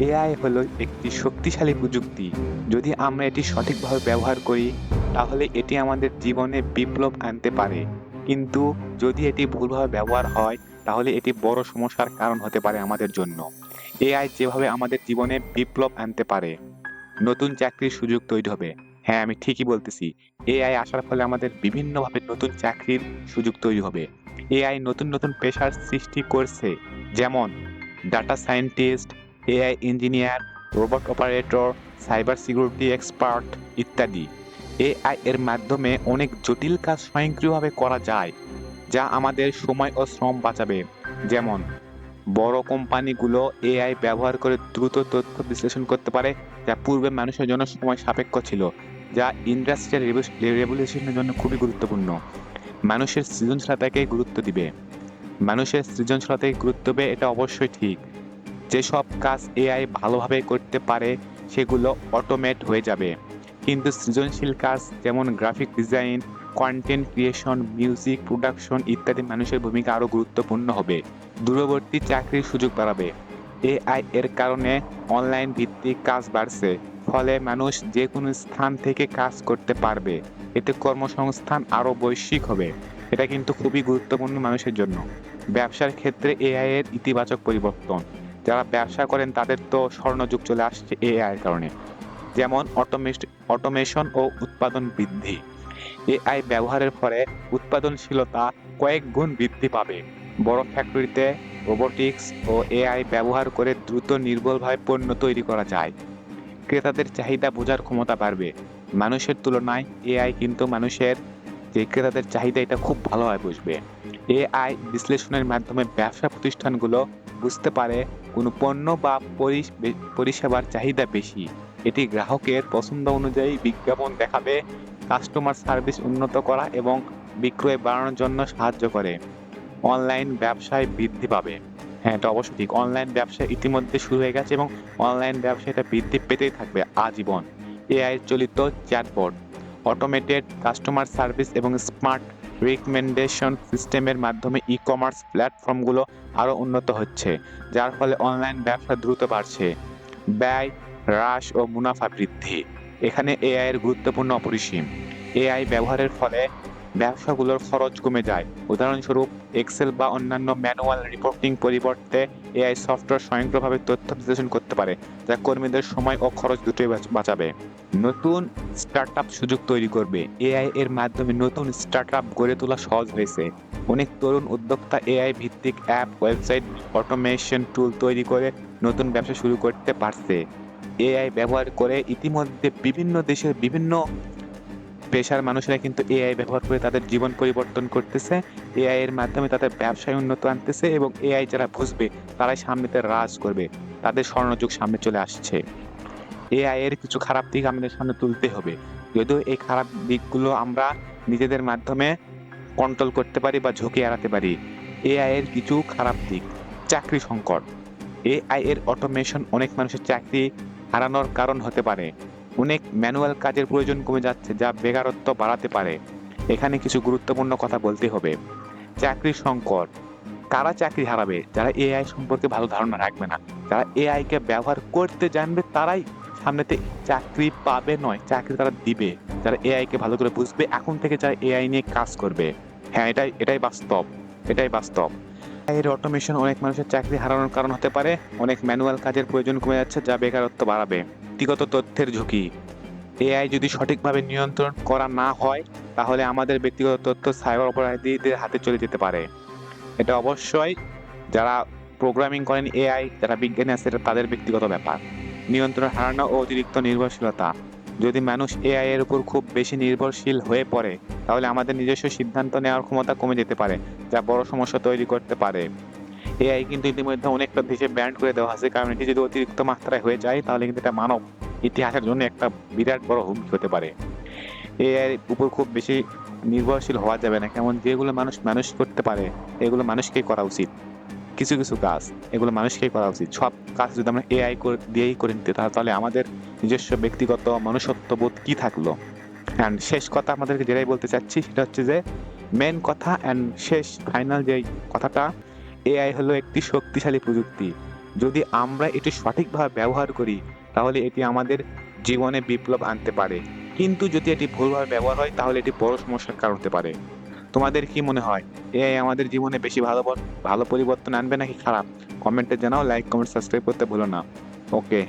AI হলো একটি শক্তিশালী প্রযুক্তি। যদি আমরা এটি সঠিকভাবে ব্যবহার করি, তাহলে এটি আমাদের জীবনে বিপ্লব আনতে পারে। কিন্তু যদি এটি ভুলভাবে ব্যবহার হয়, তাহলে এটি বড় সমস্যার কারণ হতে পারে আমাদের জন্য। এআই যেভাবে আমাদের জীবনে বিপ্লব আনতে পারে, নতুন চাকরির সুযোগ তৈরি হবে। হ্যাঁ, আমি ঠিকই বলতেছি। এআই আসার ফলে আমাদের বিভিন্নভাবে নতুন চাকরির সুযোগ তৈরি হবে। এআই নতুন পেশার সৃষ্টি করছে। যেমন data scientist, AI engineer, robot operator, cyber security expert ইত্যাদি। এআই এর মাধ্যমে অনেক জটিল কাজ স্বয়ংক্রিয়ভাবে করা যায়, যা আমাদের সময় ও শ্রম বাঁচাবে। যেমন বড় কোম্পানিগুলো এআই ব্যবহার করে দ্রুত তথ্য বিশ্লেষণ করতে পারে, যা পূর্বে মানুষের জন্য সময় সাপেক্ষ ছিল, যা ইন্ডাস্ট্রিয়াল রেভলিউশনের জন্য খুবই গুরুত্বপূর্ণ। মানুষের সৃজনশীলতাকে গুরুত্ব দিবে। মানুষের সৃজনশীলতাকে গুরুত্ব দেবে, এটা অবশ্যই ঠিক। যেসব কাজ এআই ভালোভাবে করতে পারে, সেগুলো অটোমেট হয়ে যাবে। কিন্তু সৃজনশীল কাজ যেমন graphic design, content creation, music production ইত্যাদি মানুষের ভূমিকা আরও গুরুত্বপূর্ণ হবে। দূরবর্তী চাকরির সুযোগ বাড়াবে। এআই এর কারণে অনলাইন ভিত্তিক কাজ বাড়ছে, ফলে মানুষ যে কোনো স্থান থেকে কাজ করতে পারবে। এতে কর্মসংস্থান আরও বৈশ্বিক হবে। এটা কিন্তু খুবই গুরুত্বপূর্ণ মানুষের জন্য। ব্যবসার ক্ষেত্রে এআই এর ইতিবাচক পরিবর্তন। যারা ব্যবসা করেন তাদের তো স্বর্ণযুগ চলে আসছে এআই এর কারণে। যেমন অটোমেশন ও উৎপাদন বৃদ্ধি। এআই ব্যবহারের ফলে উৎপাদনশীলতা কয়েক গুণ বৃদ্ধি পাবে। বড় ফ্যাক্টরিতে রোবোটিক্স ও এআই ব্যবহার করে দ্রুত নির্ভুলভাবে পণ্য তৈরি করা যায়। ক্রেতাদের চাহিদা বোঝার ক্ষমতা বাড়বে। মানুষের তুলনায় এআই কিন্তু মানুষের যে ক্রেতাদের চাহিদা এটা খুব ভালোভাবে বুঝবে। এআই বিশ্লেষণের মাধ্যমে ব্যবসা প্রতিষ্ঠানগুলো বুঝতে পারে কোনো পণ্য বা পরিষেবার চাহিদা বেশি। এটি গ্রাহকের পছন্দ অনুযায়ী বিজ্ঞাপন দেখাবে, কাস্টমার সার্ভিস উন্নত করা এবং বিক্রয় বাড়ানোর জন্য সাহায্য করে। অনলাইন ব্যবসায় বৃদ্ধি পাবে। হ্যাঁ, এটা অবশ্যই ঠিক। অনলাইন ব্যবসা ইতিমধ্যে শুরু হয়ে গেছে এবং অনলাইন ব্যবসা এটা বৃদ্ধি পেতেই থাকবে আজীবন। এআই চালিত চ্যাটবট, অটোমেটেড কাস্টমার সার্ভিস এবং স্মার্ট রিকমেন্ডেশন সিস্টেমের মাধ্যমে ই-কমার্স প্ল্যাটফর্মগুলো আরও উন্নত হচ্ছে, যার ফলে অনলাইন ব্যবসা দ্রুত বাড়ছে। ব্যয় হ্রাস ও মুনাফা বৃদ্ধি। এখানে এআই এর গুরুত্বপূর্ণ অপরিসীম। এআই ব্যবহারের ফলে ব্যবসাগুলোর খরচ কমে যায়। উদাহরণস্বরূপ, এক্সেল বা অন্যান্য ম্যানুয়াল রিপোর্টিং পরিবর্তে এআই সফটওয়্যার স্বয়ংক্রিয়ভাবে তথ্য বিশ্লেষণ করতে পারে, যা কর্মীদের সময় ও খরচ দুটোই বাঁচাবে। নতুন স্টার্টআপ সুযোগ তৈরি করবে। এআই এর মাধ্যমে নতুন স্টার্টআপ গড়ে তোলা সহজ হয়েছে। অনেক তরুণ উদ্যোক্তা এআই ভিত্তিক অ্যাপ, ওয়েবসাইট, অটোমেশন টুল তৈরি করে নতুন ব্যবসা শুরু করতে পারছে। এআই ব্যবহার করে ইতিমধ্যে বিভিন্ন দেশের বিভিন্ন পেশার মানুষেরা কিন্তু এআই ব্যবহার করে তাদের জীবন পরিবর্তন করতেছে। এআই এর মাধ্যমে তাদের ব্যবসায় উন্নত আনতেছে এবং এআই যারা বুঝবে তারাই সামনেতে রাজ করবে। তাদের স্বর্ণযুগ সামনে চলে আসছে। এআই এর কিছু খারাপ দিক আমাদের সামনে তুলতে হবে। যদিও এই খারাপ দিকগুলো আমরা নিজেদের মাধ্যমে কন্ট্রোল করতে পারি বা ঝুঁকি এড়াতে পারি। এআই এর কিছু খারাপ দিক। চাকরি সংকট। এআই এর অটোমেশন অনেক মানুষের চাকরি হারানোর কারণ হতে পারে। অনেক ম্যানুয়াল কাজের প্রয়োজন কমে যাচ্ছে, যা বেকারত্ব বাড়াতে পারে। এখানে কিছু গুরুত্বপূর্ণ কথা বলতে হবে। চাকরি সংকট। কারা চাকরি হারাবে? যারা এআই সম্পর্কে ভালো ধারণা রাখবে না। যারা এআই কে ব্যবহার করতে জানবে তারাই সামনেতে চাকরি পাবে নয়, চাকরি তারা দিবে। যারা এআই কে ভালো করে বুঝবে, এখন থেকে যারা এআই নিয়ে কাজ করবে। হ্যাঁ, এটাই বাস্তব। এটাই বাস্তব। এর অটোমেশন অনেক মানুষের চাকরি হারানোর কারণ হতে পারে। অনেক ম্যানুয়াল কাজের প্রয়োজন কমে যাচ্ছে, যা বেকারত্ব বাড়াবে। ব্যক্তিগত তথ্যের ঝুঁকি। এআই যদি সঠিকভাবে নিয়ন্ত্রণ করা না হয়, তাহলে আমাদের ব্যক্তিগত তথ্য সাইবার অপরাধীদের হাতে চলে যেতে পারে। এটা অবশ্যই যারা প্রোগ্রামিং করেন এআই, যারা বিজ্ঞানী আছে, এটা তাদের ব্যক্তিগত ব্যাপার। নিয়ন্ত্রণ হারানো ও অতিরিক্ত নির্ভরশীলতা। যদি মানুষ এআই এর উপর খুব বেশি নির্ভরশীল হয়ে পড়ে, তাহলে আমাদের নিজস্ব সিদ্ধান্ত নেওয়ার ক্ষমতা কমে যেতে পারে, যা বড় সমস্যা তৈরি করতে পারে। এআই কিন্তু ইতিমধ্যে অনেকটা দেশে ব্যান্ড করে দেওয়া আছে, কারণ এটি যদি অতিরিক্ত মাত্রায় হয়ে যায়, তাহলে কিন্তু এটা মানব ইতিহাসের জন্য একটা বিরাট বড় হুমকি হতে পারে। এআই এর উপর খুব বেশি নির্ভরশীল হওয়া যাবে না। কেমন যেগুলো মানুষ করতে পারে, এগুলো মানুষকেই করা উচিত। কিছু কাজ এগুলো মানুষকেই করা উচিত। সব কাজ যদি আমরা এআই দিয়েই করে নিতে, তাহলে আমাদের নিজস্ব ব্যক্তিগত মনুষ্যত্ববোধ কি থাকলো? অ্যান্ড শেষ কথা আমাদেরকে যেটাই বলতে চাচ্ছি সেটা হচ্ছে যে, মেন কথা অ্যান্ড শেষ ফাইনাল যে কথাটা, এআই হলো একটি শক্তিশালী প্রযুক্তি। যদি আমরা এটি সঠিকভাবে ব্যবহার করি তাহলে এটি আমাদের জীবনে বিপ্লব আনতে পারে, কিন্তু যদি এটি ভুলভাবে ব্যবহার হয় তাহলে এটি বড় সমস্যার কারণ হতে পারে। তোমাদের কি মনে হয় এআই আমাদের জীবনে বেশি ভালো পরিবর্তন আনবে নাকি খারাপ? কমেন্টে জানাও, লাইক, কমেন্ট, সাবস্ক্রাইব করতে ভুলো না। ওকে।